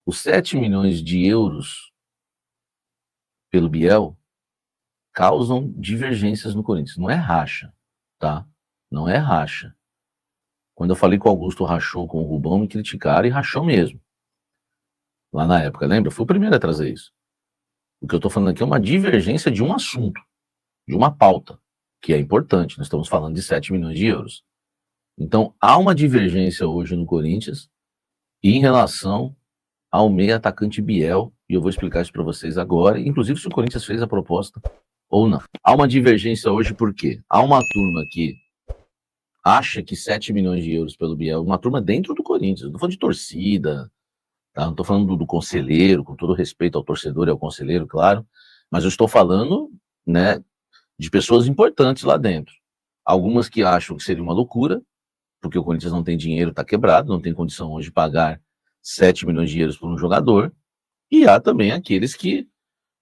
Os 7 milhões de euros pelo Biel causam divergências no Corinthians. Não é racha, tá? Não é racha. Quando eu falei que o Augusto rachou com o Rubão, me criticaram e rachou mesmo. Lá na época, lembra? Eu fui o primeiro a trazer isso. O que eu estou falando aqui é uma divergência de um assunto, de uma pauta, que é importante. Nós estamos falando de 7 milhões de euros. Então, há uma divergência hoje no Corinthians em relação ao meio atacante Biel, e eu vou explicar isso para vocês agora, inclusive se o Corinthians fez a proposta ou não. Há uma divergência hoje porque há uma turma que acha que 7 milhões de euros pelo Biel, uma turma dentro do Corinthians, não estou falando de torcida, tá? Não estou falando do conselheiro, com todo respeito ao torcedor e ao conselheiro, claro, mas eu estou falando, né, de pessoas importantes lá dentro. Algumas que acham que seria uma loucura, porque o Corinthians não tem dinheiro, está quebrado, não tem condição hoje de pagar 7 milhões de euros por um jogador, e há também aqueles que,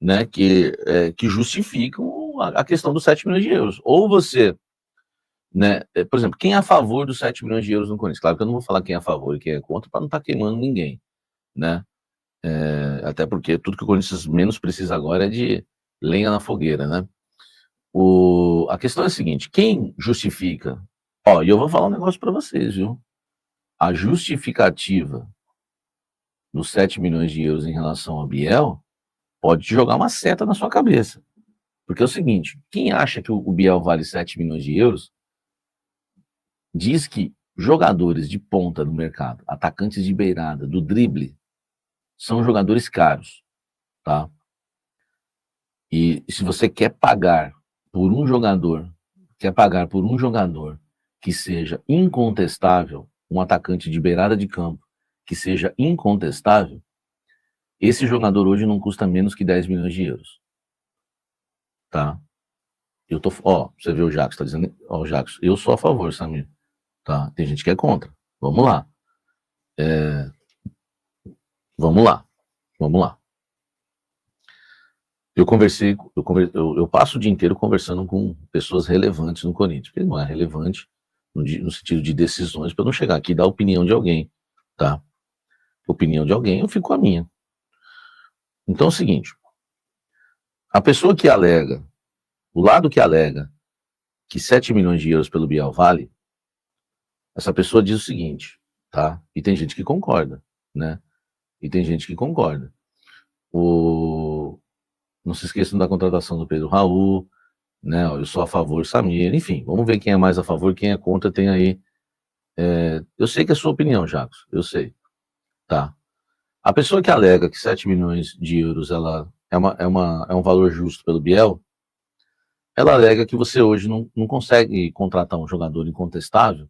né, que justificam a questão dos 7 milhões de euros. Ou você, né, por exemplo, quem é a favor dos 7 milhões de euros no Corinthians? Claro que eu não vou falar quem é a favor e quem é contra para não estar queimando ninguém, né? Até porque tudo que o Corinthians menos precisa agora é de lenha na fogueira, né? A questão é a seguinte, quem justifica? Ó, e eu vou falar um negócio para vocês, viu? A justificativa dos 7 milhões de euros em relação ao Biel pode te jogar uma seta na sua cabeça. Porque é o seguinte, quem acha que o Biel vale 7 milhões de euros diz que jogadores de ponta no mercado, atacantes de beirada, do drible, são jogadores caros, tá? E se você quer pagar por um jogador, que seja incontestável, um atacante de beirada de campo, que seja incontestável, esse jogador hoje não custa menos que 10 milhões de euros, tá? Você vê o Jacques, tá dizendo, o Jacques, eu sou a favor, Samir, tá? Tem gente que é contra, vamos lá. Vamos lá. Eu passo o dia inteiro conversando com pessoas relevantes no Corinthians, porque não é relevante no sentido de decisões, para não chegar aqui e dar a opinião de alguém, tá? Opinião de alguém, eu fico com a minha. Então é o seguinte, a pessoa que alega, o lado que alega que 7 milhões de euros pelo Biel vale, essa pessoa diz o seguinte, tá? E tem gente que concorda, né? Não se esqueçam da contratação do Pedro Raul, né? Eu sou a favor, Samir, enfim, vamos ver quem é mais a favor, quem é contra, tem aí. Eu sei que é a sua opinião, Jacques, eu sei, tá? A pessoa que alega que 7 milhões de euros ela é um valor justo pelo Biel, ela alega que você hoje não consegue contratar um jogador incontestável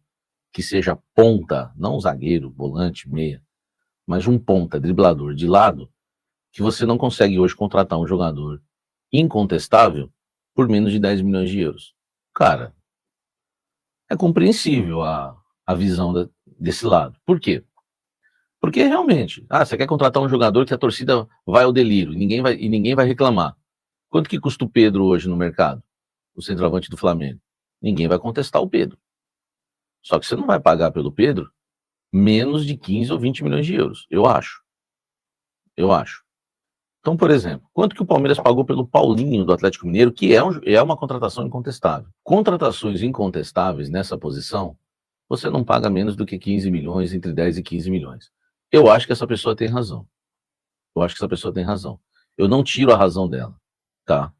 que seja ponta, não zagueiro, volante, meia, mas um ponta, driblador de lado, que você não consegue hoje contratar um jogador incontestável por menos de 10 milhões de euros. Cara, é compreensível a visão desse lado. Por quê? Porque realmente, você quer contratar um jogador que a torcida vai ao delírio e ninguém vai reclamar. Quanto que custa o Pedro hoje no mercado? O centroavante do Flamengo? Ninguém vai contestar o Pedro. Só que você não vai pagar pelo Pedro menos de 15 ou 20 milhões de euros, eu acho. Então, por exemplo, quanto que o Palmeiras pagou pelo Paulinho do Atlético Mineiro, que é uma contratação incontestável. Contratações incontestáveis nessa posição, você não paga menos do que 15 milhões, entre 10 e 15 milhões. Eu acho que essa pessoa tem razão. Eu não tiro a razão dela, tá?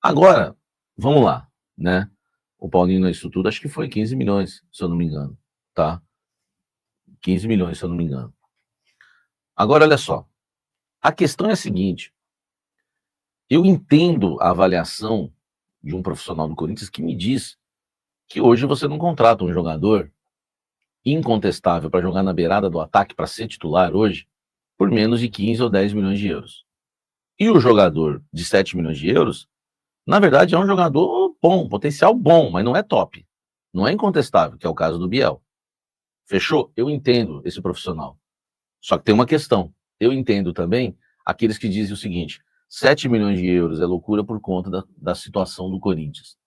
Agora, vamos lá, né? O Paulinho nisso tudo, acho que foi 15 milhões, se eu não me engano, tá? 15 milhões, se eu não me engano. Agora, olha só. A questão é a seguinte, eu entendo a avaliação de um profissional do Corinthians que me diz que hoje você não contrata um jogador incontestável para jogar na beirada do ataque, para ser titular hoje, por menos de 15 ou 10 milhões de euros. E o jogador de 7 milhões de euros, na verdade, é um jogador bom, potencial bom, mas não é top. Não é incontestável, que é o caso do Biel. Fechou? Eu entendo esse profissional. Só que tem uma questão. Eu entendo também aqueles que dizem o seguinte, 7 milhões de euros é loucura por conta da situação do Corinthians.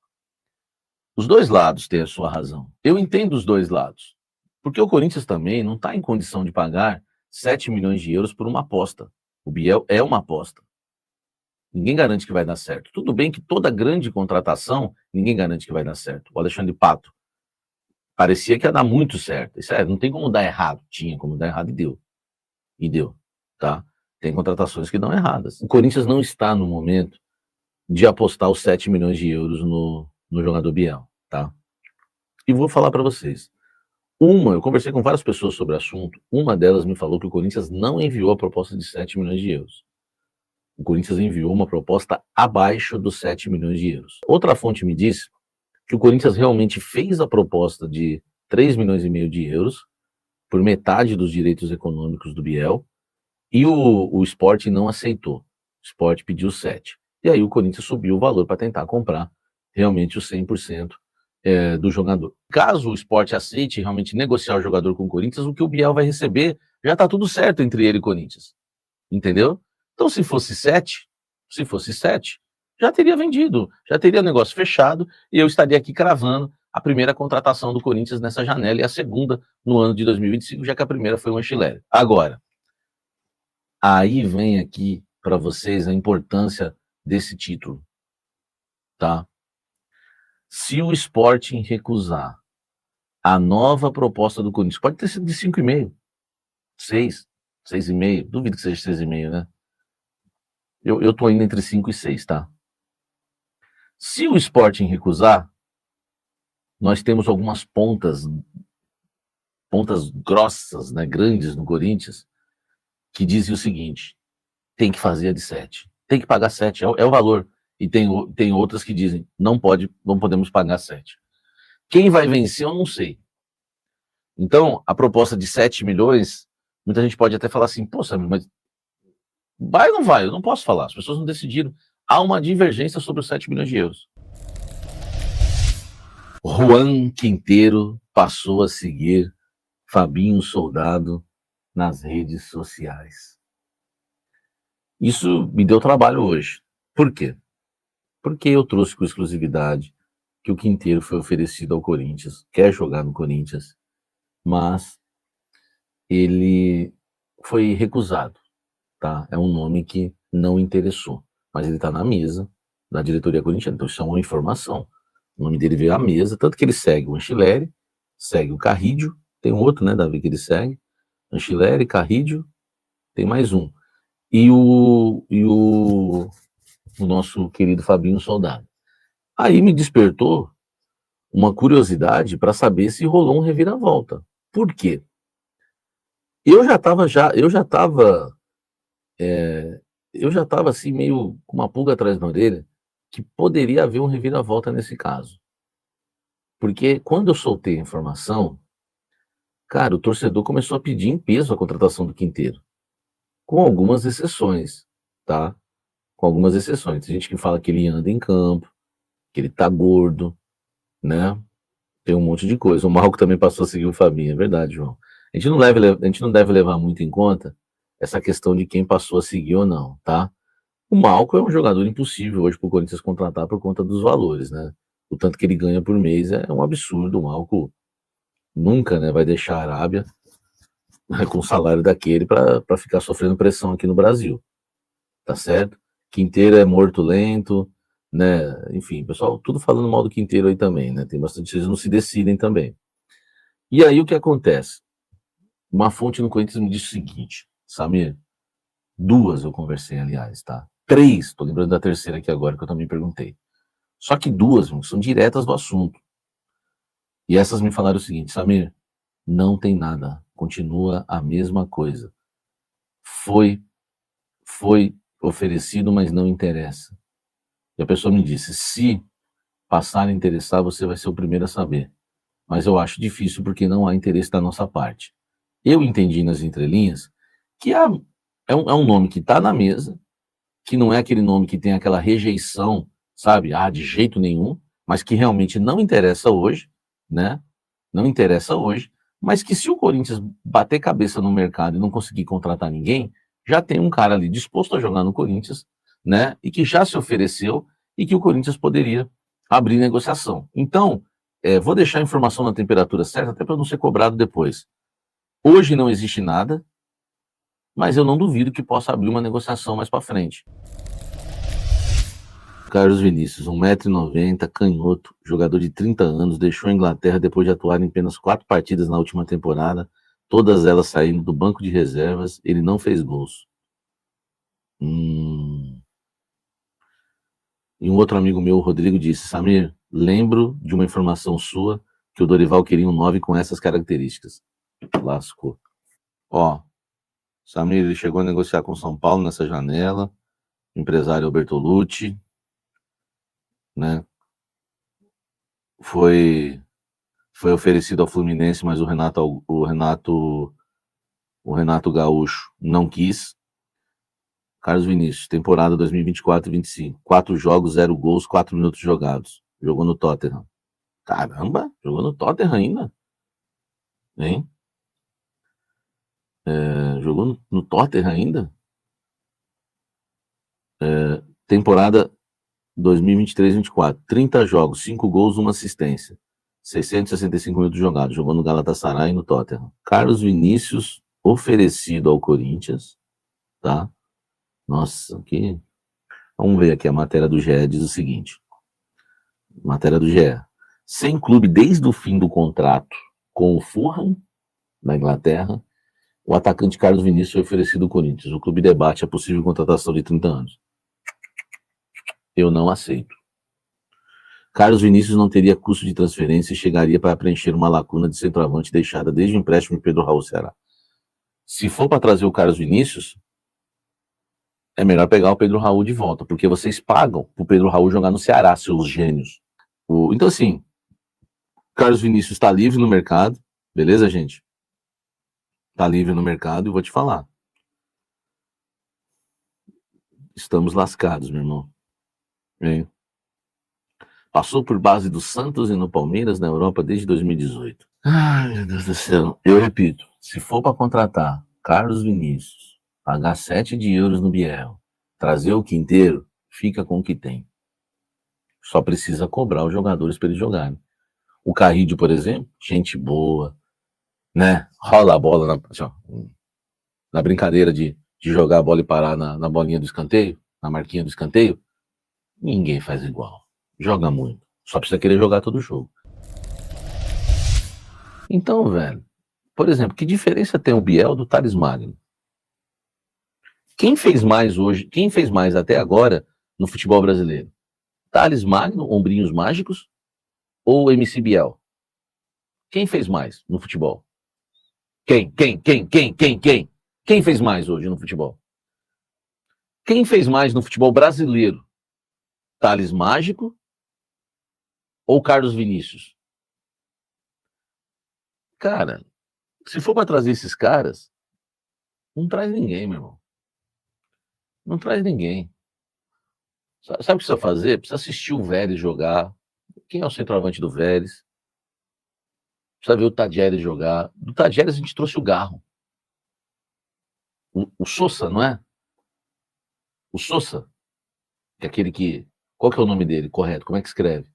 Os dois lados têm a sua razão. Eu entendo os dois lados. Porque o Corinthians também não está em condição de pagar 7 milhões de euros por uma aposta. O Biel é uma aposta. Ninguém garante que vai dar certo. Tudo bem que toda grande contratação, ninguém garante que vai dar certo. O Alexandre Pato parecia que ia dar muito certo. Isso não tem como dar errado. Tinha como dar errado e deu. E deu, tá? Tem contratações que dão erradas. O Corinthians não está no momento de apostar os 7 milhões de euros no jogador Biel, tá? E vou falar para vocês. Eu conversei com várias pessoas sobre o assunto. Uma delas me falou que o Corinthians não enviou a proposta de 7 milhões de euros. O Corinthians enviou uma proposta abaixo dos 7 milhões de euros. Outra fonte me disse que o Corinthians realmente fez a proposta de 3 milhões e meio de euros por metade dos direitos econômicos do Biel e o Sport não aceitou. O Sport pediu 7. E aí o Corinthians subiu o valor para tentar comprar realmente os 100% do jogador. Caso o Sport aceite realmente negociar o jogador com o Corinthians, o que o Biel vai receber já está tudo certo entre ele e o Corinthians. Entendeu? Então, se fosse 7, já teria vendido, já teria negócio fechado e eu estaria aqui cravando a primeira contratação do Corinthians nessa janela e a segunda no ano de 2025, já que a primeira foi o Anchilleri. Agora, aí vem aqui para vocês a importância desse título, tá? Se o Sporting recusar a nova proposta do Corinthians, pode ter sido de 5,5, 6, 6,5, duvido que seja 6,5, né? Eu tô indo entre 5 e 6, tá? Se o Sporting recusar, nós temos algumas pontas grossas, né, grandes no Corinthians, que dizem o seguinte: tem que fazer a de 7, tem que pagar 7, é o valor. E tem outras que dizem, não podemos pagar 7. Quem vai vencer, eu não sei. Então, a proposta de 7 milhões, muita gente pode até falar assim, pô, Samir, mas vai ou não vai? Eu não posso falar, as pessoas não decidiram. Há uma divergência sobre os 7 milhões de euros. Juan Quinteiro passou a seguir Fabinho Soldado nas redes sociais. Isso me deu trabalho hoje. Por quê? Porque eu trouxe com exclusividade que o Quinteiro foi oferecido ao Corinthians, quer jogar no Corinthians, mas ele foi recusado, tá? É um nome que não interessou, mas ele está na mesa da diretoria corintiana, então isso é uma informação. O nome dele veio à mesa, tanto que ele segue o Anchilleri, segue o Carrídio, tem um outro, né, Davi, que ele segue, Anchilleri, Carrídio, tem mais um, e o nosso querido Fabinho Soldado. Aí me despertou uma curiosidade para saber se rolou um reviravolta. Por quê? Eu já estava assim meio com uma pulga atrás da orelha que poderia haver um reviravolta nesse caso. Porque quando eu soltei a informação, cara, o torcedor começou a pedir em peso a contratação do Quinteiro, com algumas exceções, tá? Com algumas exceções. Tem gente que fala que ele anda em campo, que ele tá gordo, né? Tem um monte de coisa. O Marco também passou a seguir o Fabinho, é verdade, João. A gente não deve levar muito em conta essa questão de quem passou a seguir ou não, tá? O Malco é um jogador impossível hoje para o Corinthians contratar por conta dos valores, né? O tanto que ele ganha por mês é um absurdo. O Malco nunca, né, vai deixar a Arábia, né, com o salário daquele para ficar sofrendo pressão aqui no Brasil, tá certo? Quinteiro é morto lento, né? Enfim, pessoal, tudo falando mal do Quinteiro aí também, né? Tem bastante, vocês não se decidem também. E aí o que acontece? Uma fonte no Corinthians me disse o seguinte, Samir, duas eu conversei, aliás, tá? 3, tô lembrando da terceira aqui agora que eu também perguntei. Só que 2, são diretas do assunto. E essas me falaram o seguinte, Samir, não tem nada, continua a mesma coisa. Foi oferecido, mas não interessa. E a pessoa me disse, se passar a interessar, você vai ser o primeiro a saber. Mas eu acho difícil porque não há interesse da nossa parte. Eu entendi nas entrelinhas que é um nome que está na mesa, que não é aquele nome que tem aquela rejeição, sabe, de jeito nenhum, mas que realmente não interessa hoje, né? Não interessa hoje, mas que se o Corinthians bater cabeça no mercado e não conseguir contratar ninguém, já tem um cara ali disposto a jogar no Corinthians, né? E que já se ofereceu e que o Corinthians poderia abrir negociação. Então, vou deixar a informação na temperatura certa, até para não ser cobrado depois. Hoje não existe nada, mas eu não duvido que possa abrir uma negociação mais para frente. Carlos Vinícius, 1,90 m, canhoto, jogador de 30 anos, deixou a Inglaterra depois de atuar em apenas 4 partidas na última temporada, todas elas saindo do banco de reservas, ele não fez gols. E um outro amigo meu, o Rodrigo, disse: Samir, lembro de uma informação sua que o Dorival queria um 9 com essas características. Lascou. Ó, Samir, ele chegou a negociar com o São Paulo nessa janela, empresário Bertolucci, né? Foi oferecido ao Fluminense, mas o Renato Gaúcho não quis. Carlos Vinícius, temporada 2024-25. 4 jogos, 0 gols, 4 minutos jogados. Jogou no Tottenham. Caramba, jogou no Tottenham ainda? Hein? Jogou no Tottenham ainda? Temporada 2023-24. 30 jogos, 5 gols, 1 assistência. 665 minutos jogados. Jogou no Galatasaray e no Tottenham. Carlos Vinícius, oferecido ao Corinthians. Tá? Nossa, aqui. Vamos ver aqui a matéria do GE, diz o seguinte. Matéria do GE. Sem clube desde o fim do contrato com o Fulham, na Inglaterra, o atacante Carlos Vinícius foi oferecido ao Corinthians. O clube debate a possível contratação de 30 anos. Eu não aceito. Carlos Vinícius não teria custo de transferência e chegaria para preencher uma lacuna de centroavante deixada desde o empréstimo de Pedro Raul Ceará. Se for para trazer o Carlos Vinícius, é melhor pegar o Pedro Raul de volta, porque vocês pagam pro Pedro Raul jogar no Ceará, seus gênios. Então, assim, Carlos Vinícius está livre no mercado, beleza, gente? Está livre no mercado e vou te falar. Estamos lascados, meu irmão. Hein? Passou por base do Santos e no Palmeiras na Europa desde 2018. Ai, meu Deus do céu. Eu repito, se for para contratar Carlos Vinícius, pagar 7 de euros no Biel, trazer o Quinteiro, fica com o que tem. Só precisa cobrar os jogadores para eles jogarem. O Carrillo, por exemplo, gente boa, né? Rola a bola na brincadeira de jogar a bola e parar na bolinha do escanteio, na marquinha do escanteio. Ninguém faz igual. Joga muito. Só precisa querer jogar todo jogo. Então, velho, por exemplo, que diferença tem o Biel do Thales Magno? Quem fez mais hoje, quem fez mais até agora no futebol brasileiro? Thales Magno, Ombrinhos Mágicos ou MC Biel? Quem fez mais no futebol? Quem? Quem fez mais hoje no futebol? Quem fez mais no futebol brasileiro? Thales Mágico ou Carlos Vinícius? Cara, se for para trazer esses caras, não traz ninguém, meu irmão. Não traz ninguém. Sabe o que precisa fazer? Precisa assistir o Vélez jogar. Quem é o centroavante do Vélez? Precisa ver o Tadjeres jogar. Do Tadjeres a gente trouxe o Garro. O Sousa, não é? O Sousa, que é aquele que... Qual que é o nome dele, correto? Como é que escreve?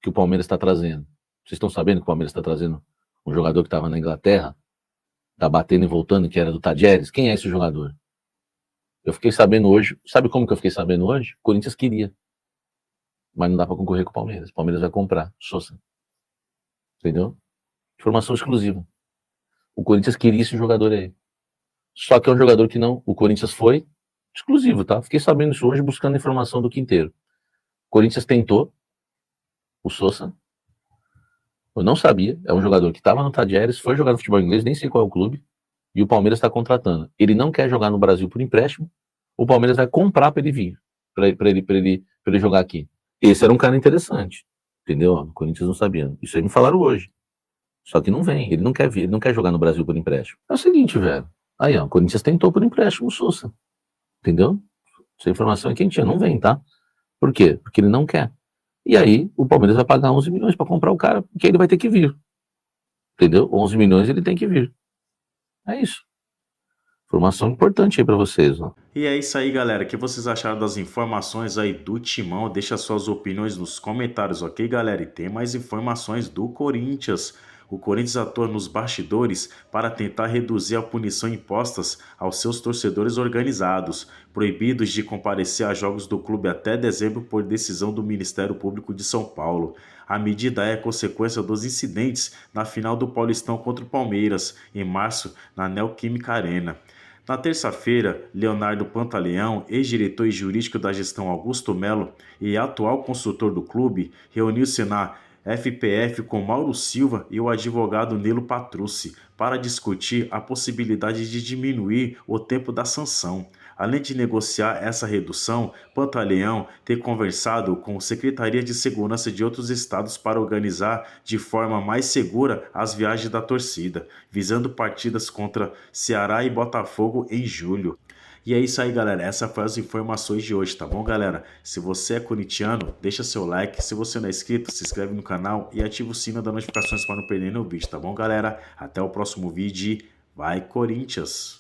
Que o Palmeiras está trazendo. Vocês estão sabendo que o Palmeiras está trazendo um jogador que estava na Inglaterra, tá batendo e voltando, que era do Tadjeres? Quem é esse jogador? Eu fiquei sabendo hoje. Sabe como que eu fiquei sabendo hoje? O Corinthians queria. Mas não dá para concorrer com o Palmeiras. O Palmeiras vai comprar. Sousa. Entendeu? Informação exclusiva. O Corinthians queria esse jogador aí. Só que é um jogador que não. O Corinthians foi exclusivo, tá? Fiquei sabendo isso hoje buscando informação do Quinteiro. O Corinthians tentou o Sousa. Eu não sabia. É um jogador que estava no Tadjeres, foi jogar no futebol inglês, nem sei qual é o clube. E o Palmeiras está contratando. Ele não quer jogar no Brasil por empréstimo. O Palmeiras vai comprar para ele vir. Para ele jogar aqui. Esse era um cara interessante. Entendeu? O Corinthians não sabia. Isso aí me falaram hoje. Só que não vem. Ele não quer vir. Ele não quer jogar no Brasil por empréstimo. É o seguinte, velho. Aí, ó. O Corinthians tentou por empréstimo o Sousa. Entendeu? Essa informação é quentinha. Não vem, tá? Por quê? Porque ele não quer. E aí, o Palmeiras vai pagar 11 milhões para comprar o cara, porque ele vai ter que vir. Entendeu? 11 milhões ele tem que vir. É isso. Informação importante aí pra vocês, ó. E é isso aí, galera. O que vocês acharam das informações aí do Timão? Deixa suas opiniões nos comentários, ok, galera? E tem mais informações do Corinthians. o Corinthians atua nos bastidores para tentar reduzir a punição impostas aos seus torcedores organizados, proibidos de comparecer a jogos do clube até dezembro por decisão do Ministério Público de São Paulo. A medida é consequência dos incidentes na final do Paulistão contra o Palmeiras, em março, na Neoquímica Arena. Na terça-feira, Leonardo Pantaleão, ex-diretor e jurídico da gestão Augusto Melo e atual consultor do clube, reuniu-se na FPF com Mauro Silva e o advogado Nilo Patrucci para discutir a possibilidade de diminuir o tempo da sanção. Além de negociar essa redução, Pantaleão tem conversado com a Secretaria de Segurança de outros estados para organizar de forma mais segura as viagens da torcida, visando partidas contra Ceará e Botafogo em julho. E é isso aí, galera. Essas foram as informações de hoje, tá bom, galera? Se você é corintiano, deixa seu like. Se você não é inscrito, se inscreve no canal e ativa o sino das notificações para não perder nenhum vídeo, tá bom, galera? Até o próximo vídeo. Vai, Corinthians!